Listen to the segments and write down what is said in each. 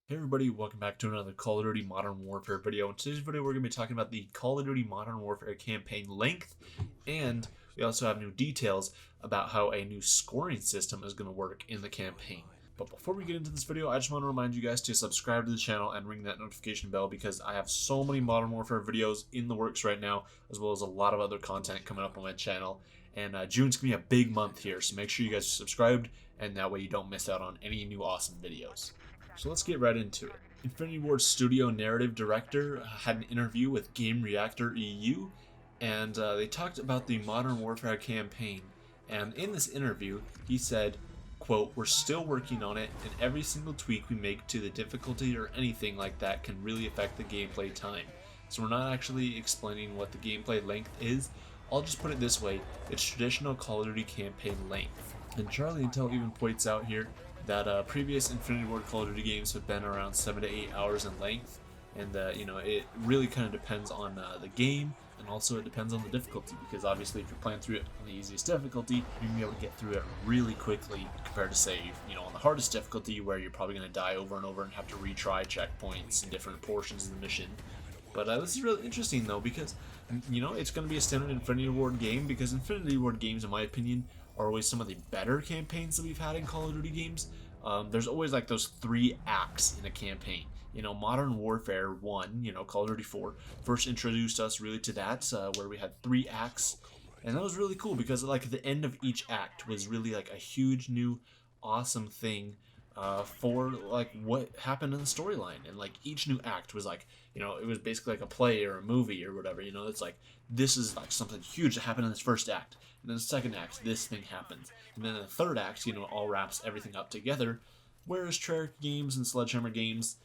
Hey everybody, welcome back to another Call of Duty Modern Warfare video. In today's video we're going to be talking about the Call of Duty Modern Warfare campaign length, and we also have new details about how a new scoring system is going to work in the campaign. But before we get into this video, I just want to remind you guys to subscribe to the channel and ring that notification bell because I have so many Modern Warfare videos in the works right now, as well as a lot of other content coming up on my channel. And June's going to be a big month here, so make sure you guys are subscribed, and that way you don't miss out on any new awesome videos. So let's get right into it. Infinity Ward's studio narrative director had an interview with Game Reactor EU, and they talked about the Modern Warfare campaign. And in this interview, he said, quote, "We're still working on it, and every single tweak we make to the difficulty or anything like that can really affect the gameplay time. So we're not actually explaining what the gameplay length is. I'll just put it this way, it's traditional Call of Duty campaign length." And Charlie Intel even points out here that previous Infinity Ward Call of Duty games have been around 7 to 8 hours in length, and it really kind of depends on the game, and also it depends on the difficulty, because obviously if you're playing through it on the easiest difficulty, you can be able to get through it really quickly compared to, say, on the hardest difficulty where you're probably going to die over and over and have to retry checkpoints in different portions of the mission. But this is really interesting though, because it's going to be a standard Infinity Ward game, because Infinity Ward games, in my opinion, are always some of the better campaigns that we've had in Call of Duty games. There's always like those 3 acts in a campaign. Modern Warfare 1, Call of Duty 4, first introduced us really to that, where we had 3 acts. And that was really cool because like the end of each act was really like a huge new awesome thing for like what happened in the storyline. And like each new act was like, it was basically like a play or a movie or whatever. It's like, this is like something huge that happened in this first act, and then the second act this thing happens, and then the third act all wraps everything up together. Whereas Treyarch games and Sledgehammer games,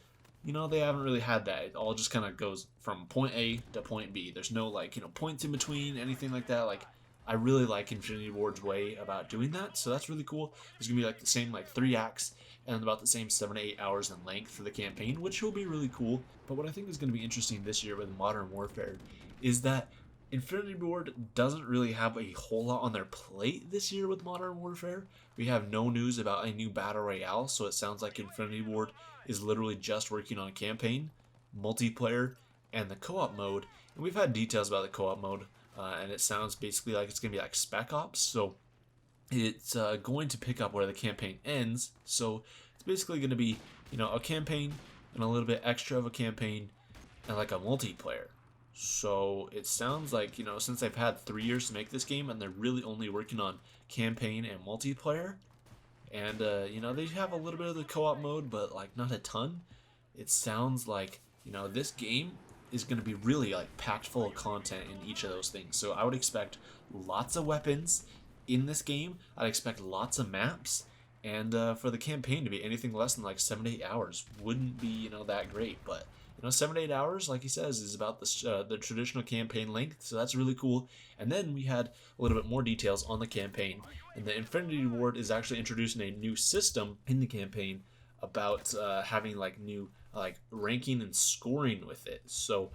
they haven't really had that. It all just kind of goes from point A to point B. There's no like points in between, anything like that. Like, I really like Infinity Ward's way about doing that, so that's really cool. There's gonna be like the same like 3 acts and about the same 7 to 8 hours in length for the campaign, which will be really cool. But what I think is going to be interesting this year with Modern Warfare is that Infinity Ward doesn't really have a whole lot on their plate this year with Modern Warfare. We have no news about a new Battle Royale, so it sounds like Infinity Ward is literally just working on a campaign, multiplayer, and the co-op mode. And we've had details about the co-op mode, and it sounds basically like it's going to be like Spec Ops, so it's going to pick up where the campaign ends. So it's basically going to be, a campaign and a little bit extra of a campaign and like a multiplayer. So it sounds like, since they've had 3 years to make this game and they're really only working on campaign and multiplayer, and, they have a little bit of the co-op mode, but like not a ton. It sounds like, this game is going to be really like packed full of content in each of those things. So I would expect lots of weapons in this game. I'd expect lots of maps, and for the campaign to be anything less than like 7 to 8 hours wouldn't be that great. But 7 to 8 hours, like he says, is about the traditional campaign length, so that's really cool. And then we had a little bit more details on the campaign, and the Infinity Ward is actually introducing a new system in the campaign about having like new like ranking and scoring with it. So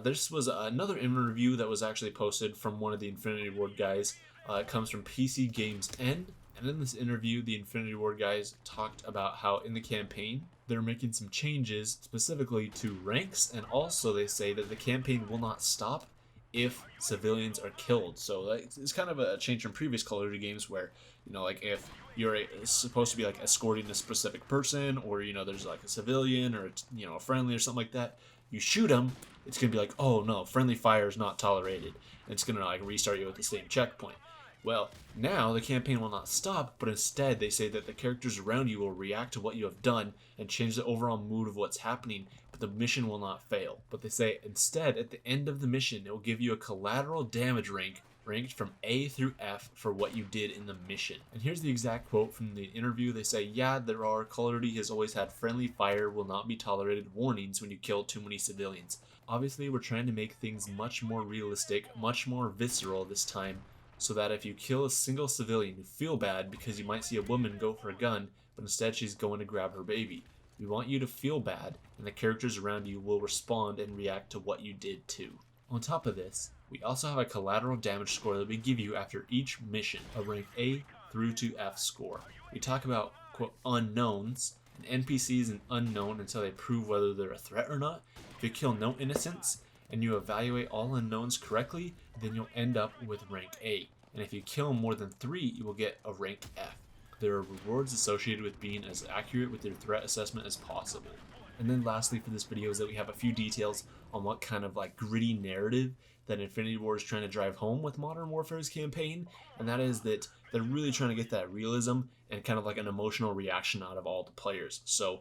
this was another interview that was actually posted from one of the Infinity Ward guys. It comes from PC Games N, and in this interview the Infinity Ward guys talked about how in the campaign they're making some changes specifically to ranks, and also they say that the campaign will not stop if civilians are killed. So it's kind of a change from previous Call of Duty games where, like if you're supposed to be like escorting a specific person, or there's like a civilian or a friendly or something like that, you shoot them, it's gonna be like, oh no, friendly fire is not tolerated, and it's gonna like restart you at the same checkpoint. Well, now the campaign will not stop, but instead they say that the characters around you will react to what you have done and change the overall mood of what's happening, but the mission will not fail. But they say instead, at the end of the mission, it will give you a collateral damage rank ranked from A through F for what you did in the mission. And here's the exact quote from the interview. They say, "Yeah, there are. Call of Duty has always had friendly fire will not be tolerated warnings when you kill too many civilians. Obviously, we're trying to make things much more realistic, much more visceral this time, so that if you kill a single civilian, you feel bad because you might see a woman go for a gun, but instead she's going to grab her baby. We want you to feel bad, and the characters around you will respond and react to what you did too." On top of this, we also have a collateral damage score that we give you after each mission, a rank A through to F score. We talk about, quote, unknowns, An NPC is an unknown until they prove whether they're a threat or not. If you kill no innocents and you evaluate all unknowns correctly, then you'll end up with rank A. And if you kill more than 3, you will get a rank F. There are rewards associated with being as accurate with your threat assessment as possible. And then lastly for this video is that we have a few details on what kind of like gritty narrative that Infinity Ward is trying to drive home with Modern Warfare's campaign, and that is that they're really trying to get that realism and kind of like an emotional reaction out of all the players. So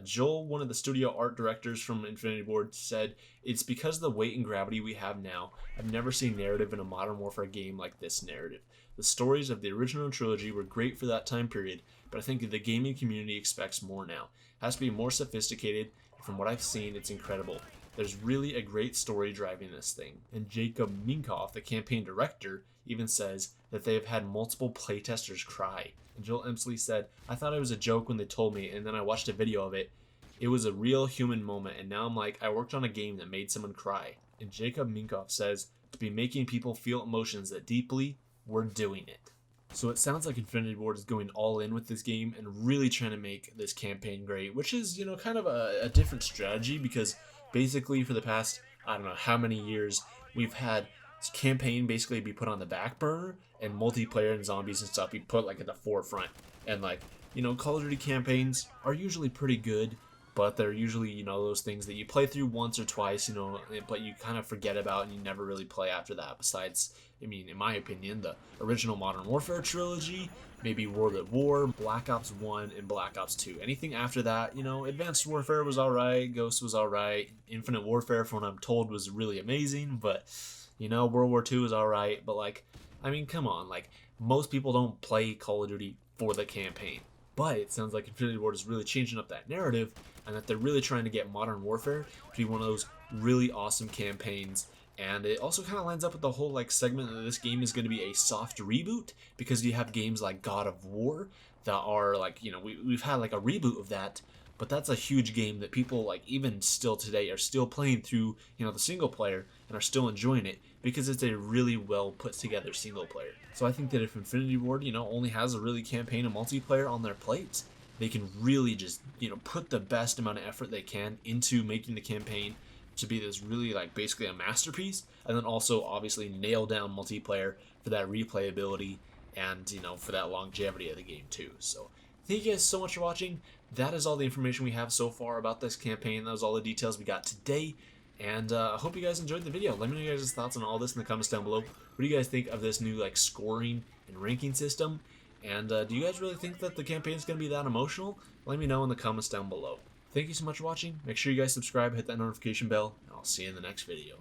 Joel, one of the studio art directors from Infinity Ward, said, "It's because of the weight and gravity we have now. I've never seen narrative in a Modern Warfare game like this narrative. The stories of the original trilogy were great for that time period, but I think the gaming community expects more now. It has to be more sophisticated, and from what I've seen, it's incredible. There's really a great story driving this thing." And Jacob Minkoff, the campaign director, even says that they have had multiple playtesters cry. And Joel Emsley said, "I thought it was a joke when they told me, and then I watched a video of it. It was a real human moment, and now I'm like, I worked on a game that made someone cry." And Jacob Minkoff says, "To be making people feel emotions that deeply, we're doing it." So it sounds like Infinity Ward is going all in with this game and really trying to make this campaign great, which is, you know, kind of a different strategy, because basically for the past, I don't know how many years, we've had this campaign basically be put on the back burner and multiplayer and zombies and stuff be put like at the forefront. And like, you know, Call of Duty campaigns are usually pretty good, but they're usually, you know, those things that you play through once or twice, you know, but you kind of forget about and you never really play after that. Besides, I mean, in my opinion, the original Modern Warfare trilogy, maybe World at War, Black Ops 1, and Black Ops 2. Anything after that, you know, Advanced Warfare was alright, Ghost was alright, Infinite Warfare, from what I'm told, was really amazing, but, you know, World War 2 was alright, but like, I mean, come on, like, most people don't play Call of Duty for the campaign. But it sounds like Infinity Ward is really changing up that narrative, and that they're really trying to get Modern Warfare to be one of those really awesome campaigns. And it also kind of lines up with the whole like segment that this game is going to be a soft reboot, because you have games like God of War that are like, you know, we've had like a reboot of that, but that's a huge game that people like even still today are still playing through, you know, the single player and are still enjoying it because it's a really well put together single player. So I think that if Infinity Ward, you know, only has a really campaign and multiplayer on their plates, they can really just, you know, put the best amount of effort they can into making the campaign to be this really like basically a masterpiece, and then also obviously nail down multiplayer for that replayability and, you know, for that longevity of the game too. So thank you guys so much for watching. That is all the information we have so far about this campaign. That was all the details we got today. And I hope you guys enjoyed the video. Let me know your guys' thoughts on all this in the comments down below. What do you guys think of this new like scoring and ranking system? And do you guys really think that the campaign is going to be that emotional? Let me know in the comments down below. Thank you so much for watching. Make sure you guys subscribe, hit that notification bell, and I'll see you in the next video.